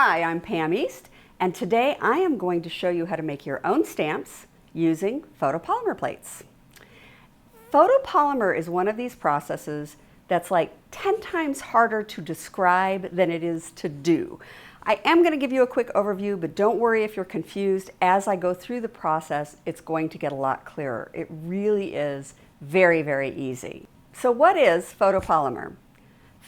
Hi, I'm Pam East, and today I am going to show you how to make your own stamps using photopolymer plates. Photopolymer is one of these processes that's like 10 times harder to describe than it is to do. I am going to give you a quick overview, but don't worry if you're confused. As I go through the process, it's going to get a lot clearer. It really is very, very easy. So what is photopolymer?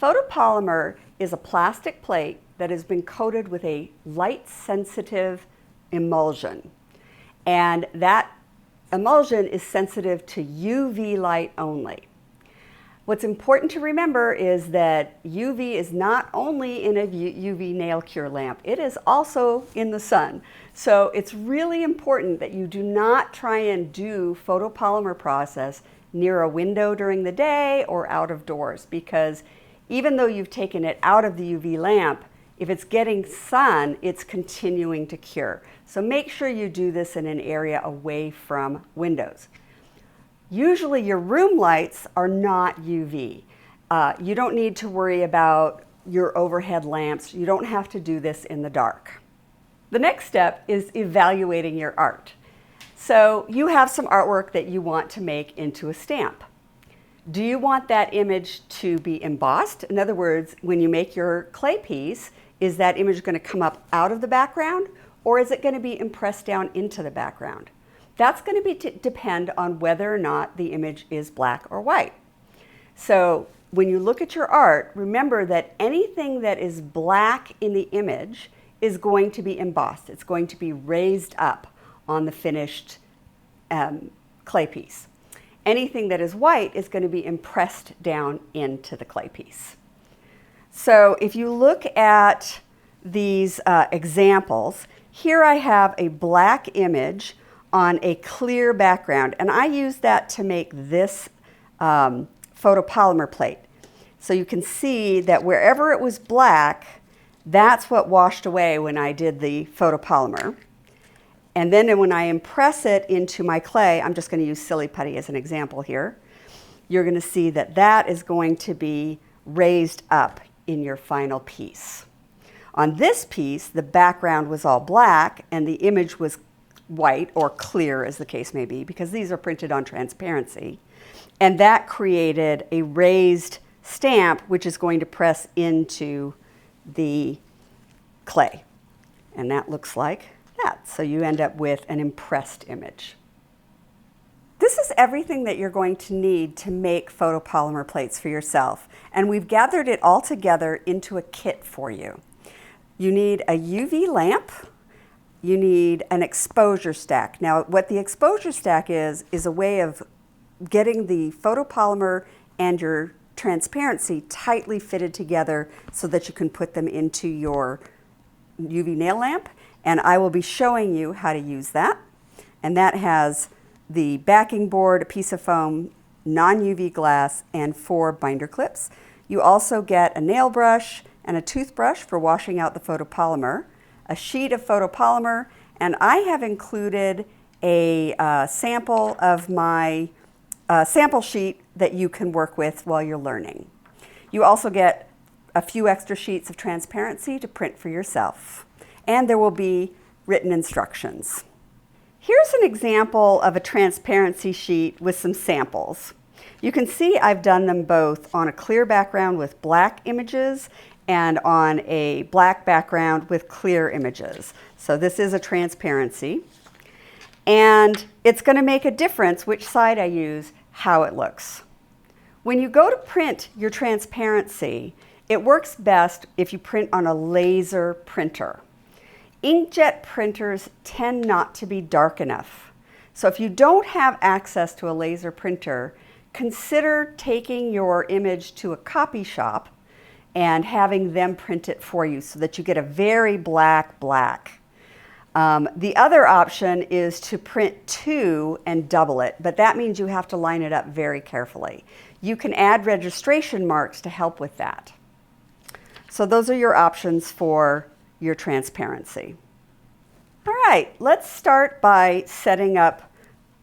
Photopolymer is a plastic plate that has been coated with a light-sensitive emulsion. And that emulsion is sensitive to UV light only. What's important to remember is that UV is not only in a UV nail cure lamp, it is also in the sun. So it's really important that you do not try and do photopolymer process near a window during the day or out of doors, because even though you've taken it out of the UV lamp, if it's getting sun, it's continuing to cure. So make sure you do this in an area away from windows. Usually your room lights are not UV. You don't need to worry about your overhead lamps. You don't have to do this in the dark. The next step is evaluating your art. So you have some artwork that you want to make into a stamp. Do you want that image to be embossed? In other words, when you make your clay piece, is that image going to come up out of the background, or is it going to be impressed down into the background? That's going to depend on whether or not the image is black or white. So when you look at your art, remember that anything that is black in the image is going to be embossed. It's going to be raised up on the finished clay piece. Anything that is white is going to be impressed down into the clay piece. So if you look at these examples, here I have a black image on a clear background, and I use that to make this photopolymer plate. So you can see that wherever it was black, that's what washed away when I did the photopolymer. And then when I impress it into my clay, I'm just going to use Silly Putty as an example here, you're going to see that that is going to be raised up in your final piece. On this piece, the background was all black and the image was white or clear, as the case may be, because these are printed on transparency. And that created a raised stamp, which is going to press into the clay. And that looks like that. So you end up with an impressed image. This is everything that you're going to need to make photopolymer plates for yourself. And we've gathered it all together into a kit for you. You need a UV lamp. You need an exposure stack. Now, what the exposure stack is a way of getting the photopolymer and your transparency tightly fitted together so that you can put them into your UV nail lamp. And I will be showing you how to use that. And that has the backing board, a piece of foam, non-UV glass, and 4 binder clips. You also get a nail brush and a toothbrush for washing out the photopolymer, a sheet of photopolymer, and I have included a sample of my sample sheet that you can work with while you're learning. You also get a few extra sheets of transparency to print for yourself, and there will be written instructions. Here's an example of a transparency sheet with some samples. You can see I've done them both on a clear background with black images and on a black background with clear images. So this is a transparency. And it's going to make a difference which side I use, how it looks. When you go to print your transparency, it works best if you print on a laser printer. Inkjet printers tend not to be dark enough. So if you don't have access to a laser printer, consider taking your image to a copy shop and having them print it for you so that you get a very black. The other option is to print 2 and double it, but that means you have to line it up very carefully. You can add registration marks to help with that. So those are your options for your transparency. All right, let's start by setting up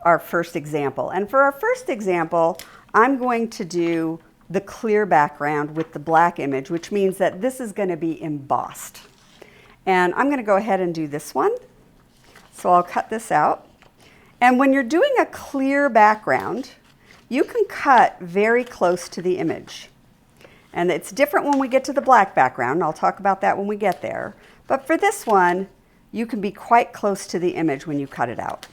our first example. And for our first example, I'm going to do the clear background with the black image, which means that this is going to be embossed. And I'm going to go ahead and do this one. So I'll cut this out. And when you're doing a clear background, you can cut very close to the image. And it's different when we get to the black background. I'll talk about that when we get there. But for this one, you can be quite close to the image when you cut it out.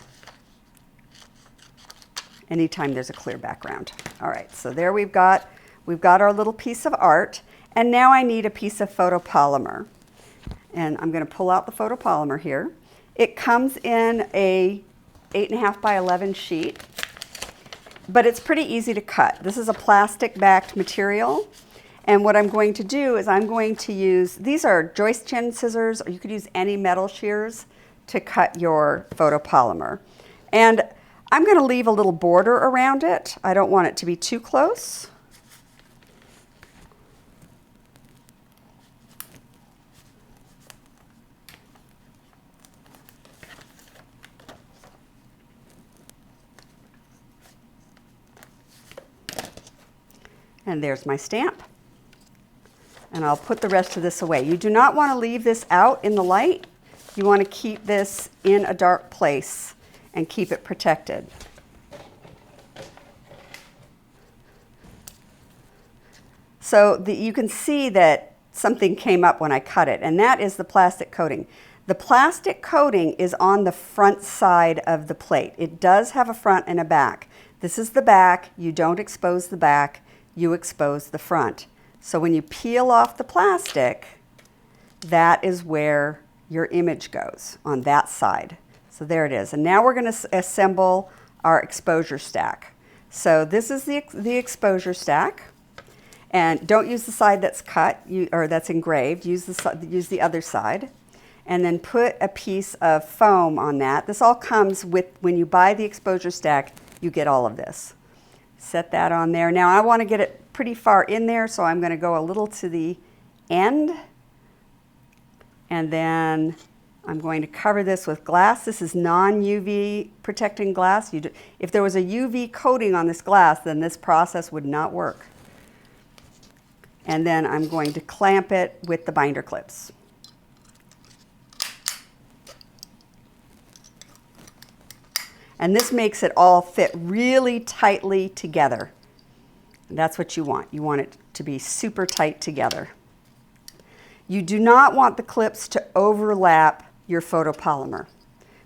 Anytime there's a clear background. All right, so there we've got our little piece of art. And now I need a piece of photopolymer. And I'm going to pull out the photopolymer here. It comes in a 8.5 by 11 sheet, but it's pretty easy to cut. This is a plastic backed material. And what I'm going to do is I'm going to use, these are joist chin scissors, or you could use any metal shears to cut your photopolymer. And I'm going to leave a little border around it. I don't want it to be too close. And there's my stamp. And I'll put the rest of this away. You do not want to leave this out in the light. You want to keep this in a dark place and keep it protected. So you can see that something came up when I cut it, and that is the plastic coating. The plastic coating is on the front side of the plate. It does have a front and a back. This is the back. You don't expose the back. You expose the front. So when you peel off the plastic, that is where your image goes, on that side. So there it is. And now we're going to assemble our exposure stack. So this is the exposure stack. And don't use the side that's cut or that's engraved. Use the other side. And then put a piece of foam on that. This all comes with, when you buy the exposure stack, you get all of this. Set that on there. Now I want to get it pretty far in there, so I'm going to go a little to the end. And then I'm going to cover this with glass. This is non-UV protecting glass. If there was a UV coating on this glass, then this process would not work. And then I'm going to clamp it with the binder clips. And this makes it all fit really tightly together. And that's what you want. You want it to be super tight together. You do not want the clips to overlap your photopolymer,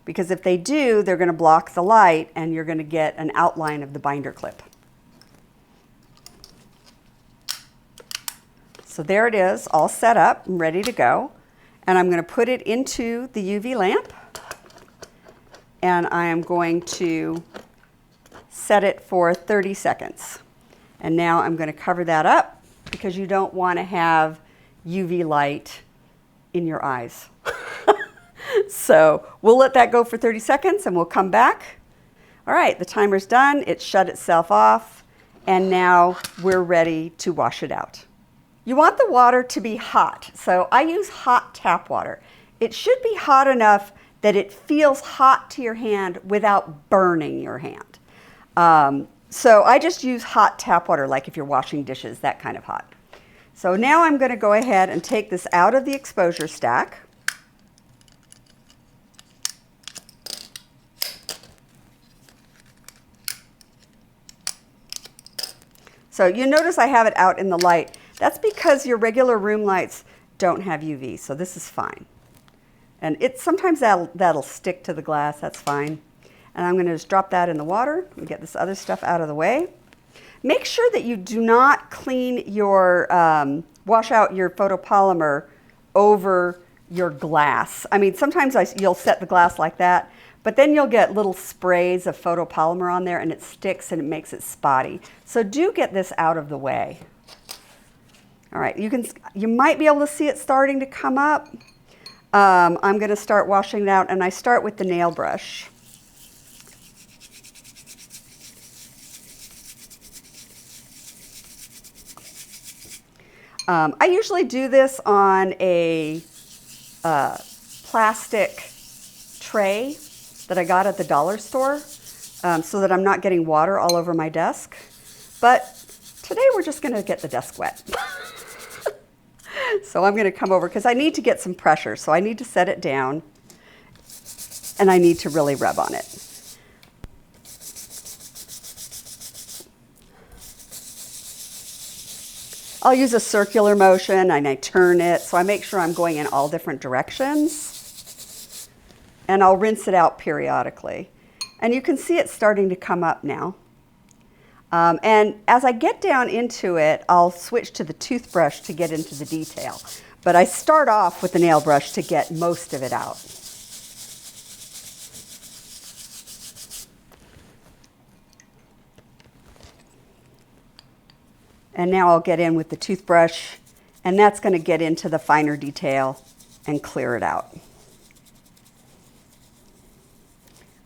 because if they do, they're going to block the light and you're going to get an outline of the binder clip. So there it is, all set up and ready to go. And I'm going to put it into the UV lamp. And I am going to set it for 30 seconds. And now I'm going to cover that up because you don't want to have UV light in your eyes. So we'll let that go for 30 seconds and we'll come back. All right, the timer's done. It shut itself off. And now we're ready to wash it out. You want the water to be hot. So I use hot tap water. It should be hot enough that it feels hot to your hand without burning your hand. So I just use hot tap water, like if you're washing dishes, that kind of hot. So now I'm going to go ahead and take this out of the exposure stack. So you notice I have it out in the light. That's because your regular room lights don't have UV, so this is fine. And sometimes that'll stick to the glass, that's fine. And I'm going to just drop that in the water and get this other stuff out of the way. Make sure that you do not clean your, wash out your photopolymer over your glass. I mean, sometimes you'll set the glass like that, but then you'll get little sprays of photopolymer on there and it sticks and it makes it spotty. So do get this out of the way. All right, you might be able to see it starting to come up. I'm going to start washing it out, and I start with the nail brush. I usually do this on a plastic tray that I got at the dollar store so that I'm not getting water all over my desk. But today we're just going to get the desk wet. So I'm going to come over because I need to get some pressure. So I need to set it down and I need to really rub on it. I'll use a circular motion and I turn it so I make sure I'm going in all different directions. And I'll rinse it out periodically. And you can see it starting to come up now. And as I get down into it, I'll switch to the toothbrush to get into the detail. But I start off with the nail brush to get most of it out. And now I'll get in with the toothbrush, and that's going to get into the finer detail and clear it out.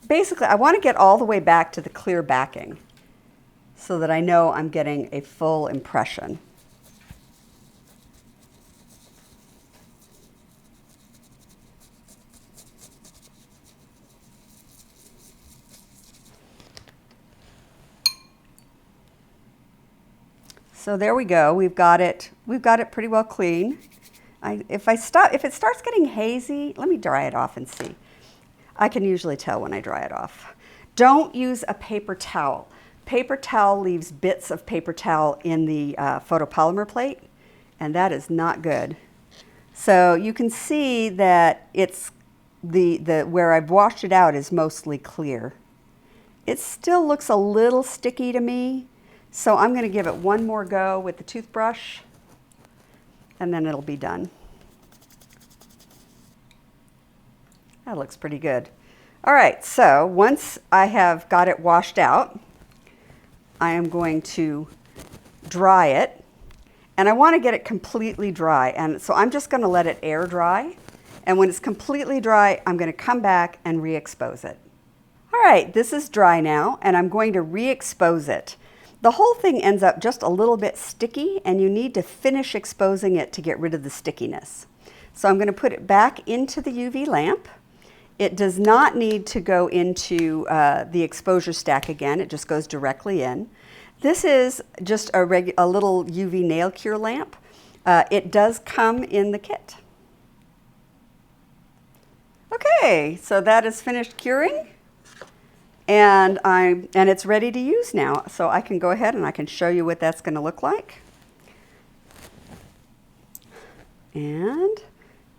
Basically, I want to get all the way back to the clear backing so that I know I'm getting a full impression. So there we go. We've got it pretty well clean. If it starts getting hazy, let me dry it off and see. I can usually tell when I dry it off. Don't use a paper towel. Paper towel leaves bits of paper towel in the photopolymer plate, and that is not good. So you can see that it's where I've washed it out is mostly clear. It still looks a little sticky to me. So I'm going to give it one more go with the toothbrush, and then it'll be done. That looks pretty good. All right, so once I have got it washed out, I am going to dry it, and I want to get it completely dry. And so I'm just going to let it air dry, and when it's completely dry, I'm going to come back and re-expose it. All right, this is dry now, and I'm going to re-expose it. The whole thing ends up just a little bit sticky, and you need to finish exposing it to get rid of the stickiness. So I'm going to put it back into the UV lamp. It does not need to go into the exposure stack again. It just goes directly in. This is just a little UV nail cure lamp. It does come in the kit. Okay, so that is finished curing. And it's ready to use now. So I can go ahead and I can show you what that's going to look like. And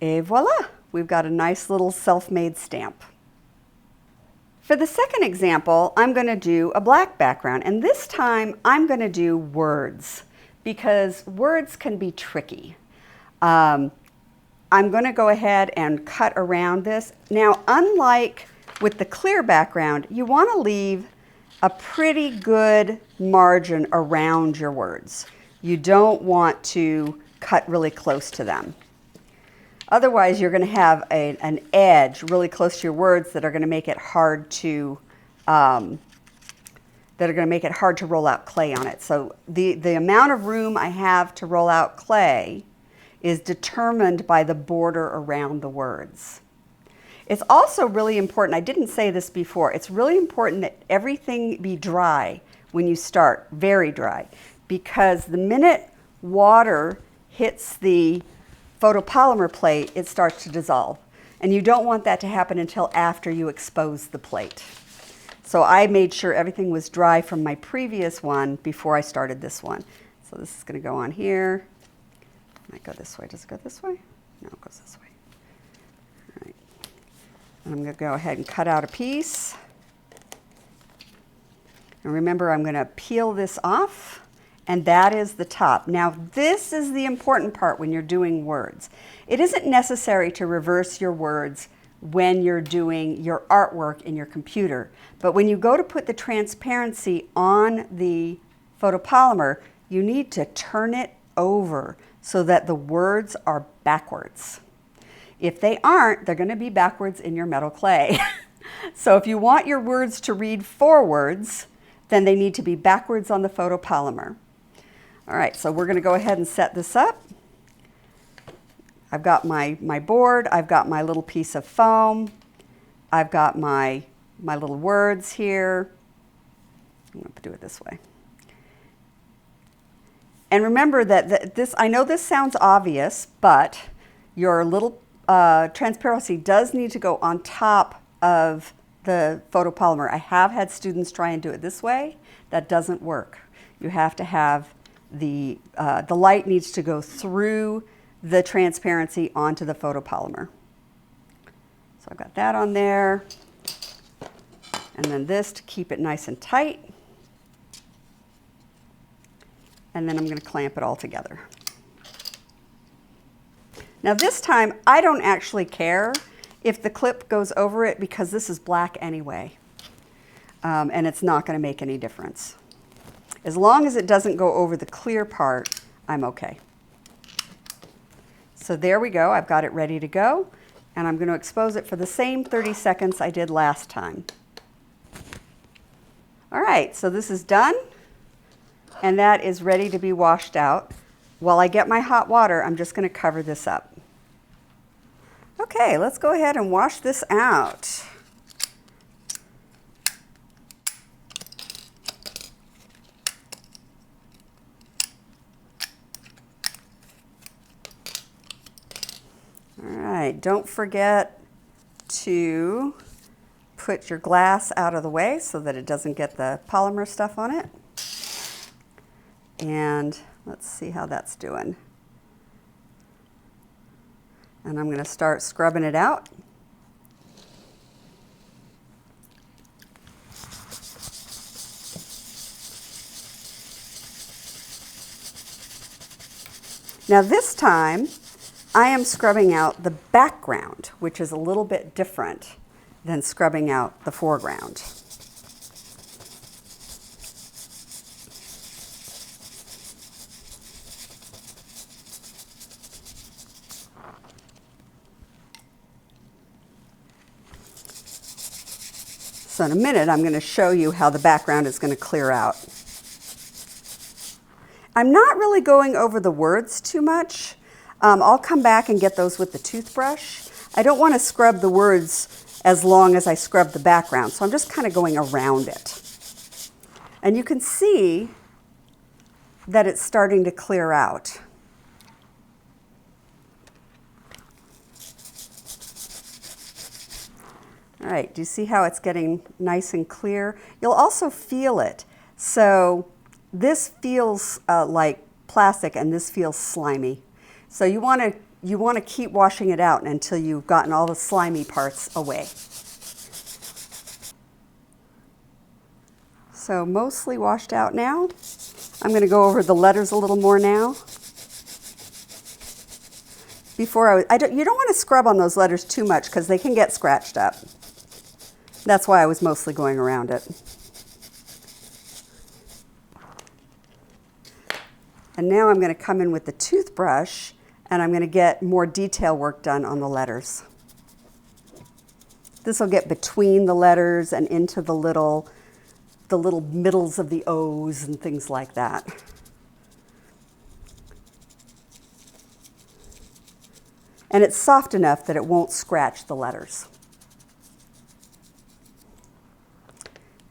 voila, we've got a nice little self-made stamp. For the second example, I'm going to do a black background, and this time I'm going to do words because words can be tricky. I'm going to go ahead and cut around this. Now, unlike with the clear background, you want to leave a pretty good margin around your words. You don't want to cut really close to them. Otherwise, you're going to have an edge really close to your words that are going to make it hard to roll out clay on it. So the amount of room I have to roll out clay is determined by the border around the words. It's also really important, I didn't say this before, it's really important that everything be dry when you start, very dry, because the minute water hits the photopolymer plate, it starts to dissolve. And you don't want that to happen until after you expose the plate. So I made sure everything was dry from my previous one before I started this one. So this is going to go on here. Might go this way. Does it go this way? No, it goes this way. All right. I'm going to go ahead and cut out a piece. And remember, I'm going to peel this off, and that is the top. Now, this is the important part when you're doing words. It isn't necessary to reverse your words when you're doing your artwork in your computer, but when you go to put the transparency on the photopolymer, you need to turn it over so that the words are backwards. If they aren't, they're going to be backwards in your metal clay. So if you want your words to read forwards, then they need to be backwards on the photopolymer. All right, so we're going to go ahead and set this up. I've got my board, I've got my little piece of foam, I've got my little words here. I'm going to do it this way. And remember that this, I know this sounds obvious, but your little transparency does need to go on top of the photopolymer. I have had students try and do it this way. That doesn't work. You have to have the light needs to go through the transparency onto the photopolymer. So I've got that on there. And then this to keep it nice and tight. And then I'm going to clamp it all together. Now this time, I don't actually care if the clip goes over it because this is black anyway. And it's not going to make any difference. As long as it doesn't go over the clear part, I'm okay. So there we go. I've got it ready to go. And I'm going to expose it for the same 30 seconds I did last time. All right, so this is done. And that is ready to be washed out. While I get my hot water, I'm just going to cover this up. Okay, let's go ahead and wash this out. All right, don't forget to put your glass out of the way so that it doesn't get the polymer stuff on it. And let's see how that's doing. And I'm going to start scrubbing it out. Now this time, I am scrubbing out the background, which is a little bit different than scrubbing out the foreground. So in a minute, I'm going to show you how the background is going to clear out. I'm not really going over the words too much. I'll come back and get those with the toothbrush. I don't want to scrub the words as long as I scrub the background, so I'm just kind of going around it. And you can see that it's starting to clear out. All right, do you see how it's getting nice and clear? You'll also feel it. So this feels like plastic and this feels slimy. So you want to keep washing it out until you've gotten all the slimy parts away. So mostly washed out now. I'm going to go over the letters a little more now. You don't want to scrub on those letters too much because they can get scratched up. That's why I was mostly going around it. And now I'm going to come in with the toothbrush and I'm going to get more detail work done on the letters. This will get between the letters and into the little middles of the O's and things like that. And it's soft enough that it won't scratch the letters.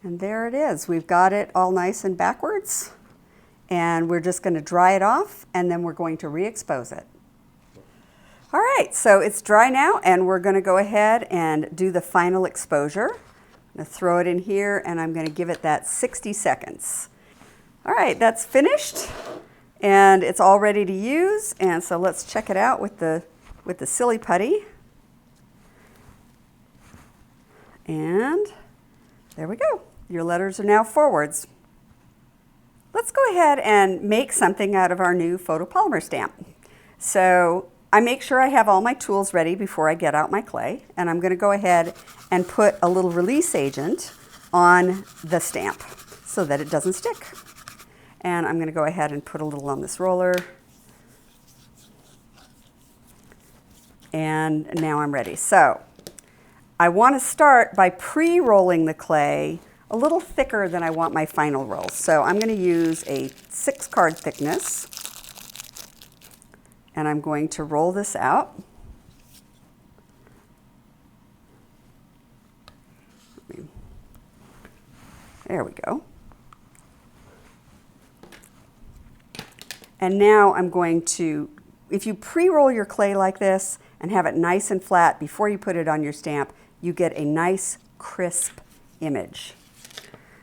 And there it is. We've got it all nice and backwards. And we're just going to dry it off, and then we're going to re-expose it. All right, so it's dry now, and we're going to go ahead and do the final exposure. I'm going to throw it in here, and I'm going to give it that 60 seconds. All right, that's finished, and it's all ready to use. And so let's check it out with the Silly Putty. And there we go. Your letters are now forwards. Let's go ahead and make something out of our new photopolymer stamp. So I make sure I have all my tools ready before I get out my clay, and I'm going to go ahead and put a little release agent on the stamp so that it doesn't stick. And I'm going to go ahead and put a little on this roller. And now I'm ready. So I want to start by pre-rolling the clay a little thicker than I want my final roll. So I'm going to use a 6-card thickness, and I'm going to roll this out. There we go. And now I'm going to, if you pre-roll your clay like this and have it nice and flat before you put it on your stamp, you get a nice crisp image.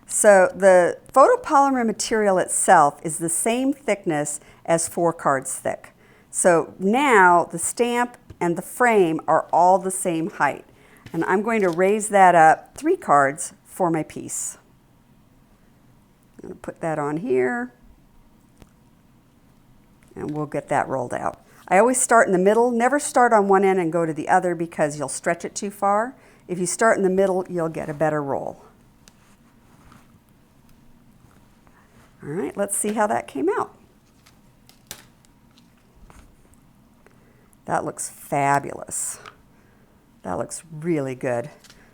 So the photopolymer material itself is the same thickness as 4 cards thick. So now the stamp and the frame are all the same height. And I'm going to raise that up 3 cards for my piece. I'm going to put that on here, and we'll get that rolled out. I always start in the middle. Never start on one end and go to the other because you'll stretch it too far. If you start in the middle, you'll get a better roll. All right, let's see how that came out. That looks fabulous. That looks really good.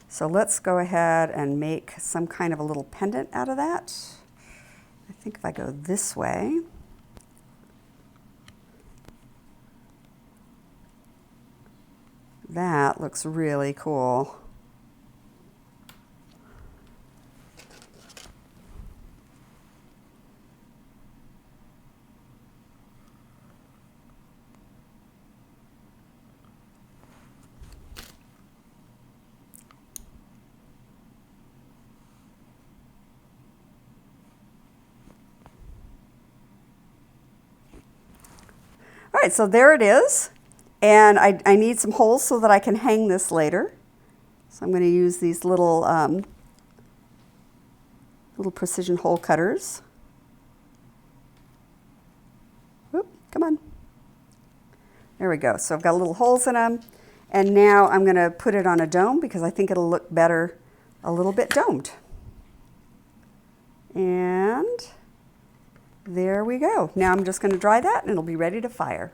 So let's go ahead and make some kind of a little pendant out of that. I think if I go this way, that looks really cool. All right, so there it is. And I need some holes so that I can hang this later. So I'm going to use these little, little precision hole cutters. Whoop, come on. There we go. So I've got little holes in them. And now I'm going to put it on a dome because I think it'll look better a little bit domed. And there we go. Now I'm just going to dry that and it'll be ready to fire.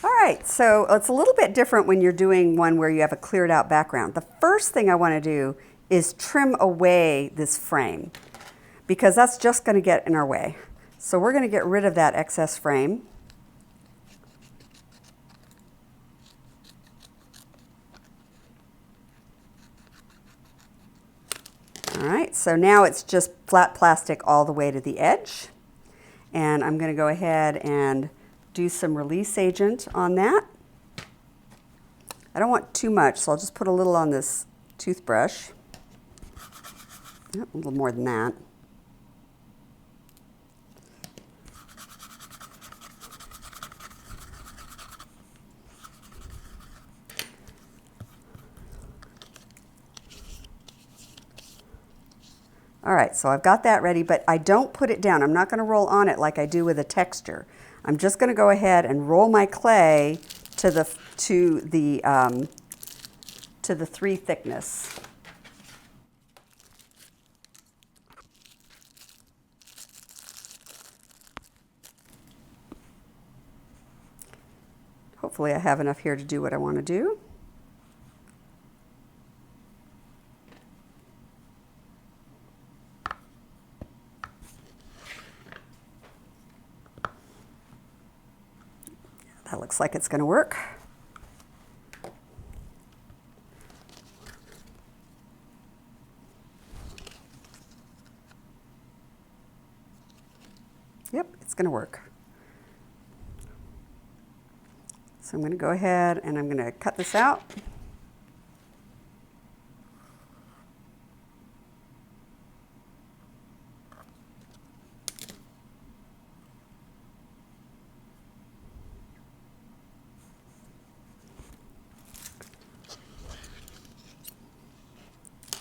All right, so it's a little bit different when you're doing one where you have a cleared out background. The first thing I want to do is trim away this frame because that's just going to get in our way. So we're going to get rid of that excess frame. All right, so now it's just flat plastic all the way to the edge. And I'm going to go ahead and do some release agent on that. I don't want too much, so I'll just put a little on this toothbrush. A little more than that. All right, so I've got that ready, but I don't put it down. I'm not going to roll on it like I do with a texture. I'm just going to go ahead and roll my clay to the 3 thickness. Hopefully I have enough here to do what I want to do. That looks like it's going to work. Yep, it's going to work. So I'm going to go ahead and I'm going to cut this out.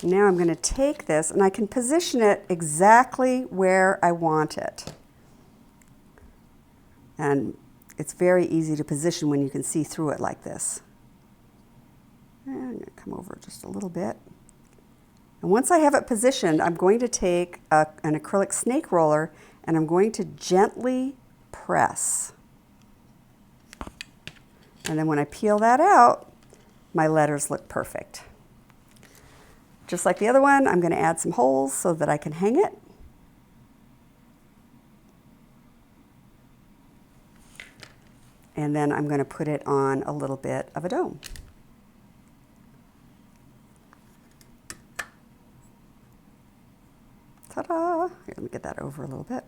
Now I'm going to take this and I can position it exactly where I want it. And it's very easy to position when you can see through it like this. And I'm going to come over just a little bit. And once I have it positioned, I'm going to take an acrylic snake roller and I'm going to gently press. And then when I peel that out, my letters look perfect. Just like the other one, I'm going to add some holes so that I can hang it. And then I'm going to put it on a little bit of a dome. Ta-da! Here, let me get that over a little bit.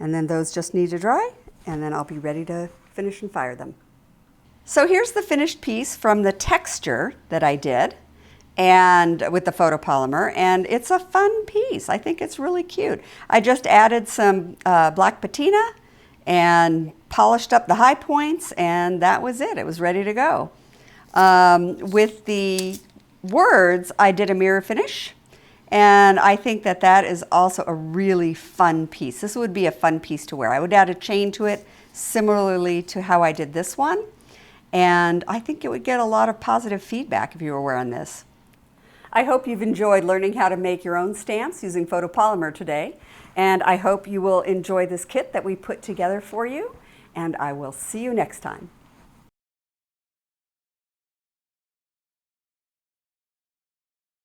And then those just need to dry, and then I'll be ready to finish and fire them. So here's the finished piece from the texture that I did and with the photopolymer, and it's a fun piece. I think it's really cute. I just added some black patina and polished up the high points, and that was it. It was ready to go. With the words, I did a mirror finish, and I think that that is also a really fun piece. This would be a fun piece to wear. I would add a chain to it similarly to how I did this one, and I think it would get a lot of positive feedback if you were wearing this. I hope you've enjoyed learning how to make your own stamps using photopolymer today, and I hope you will enjoy this kit that we put together for you, and I will see you next time.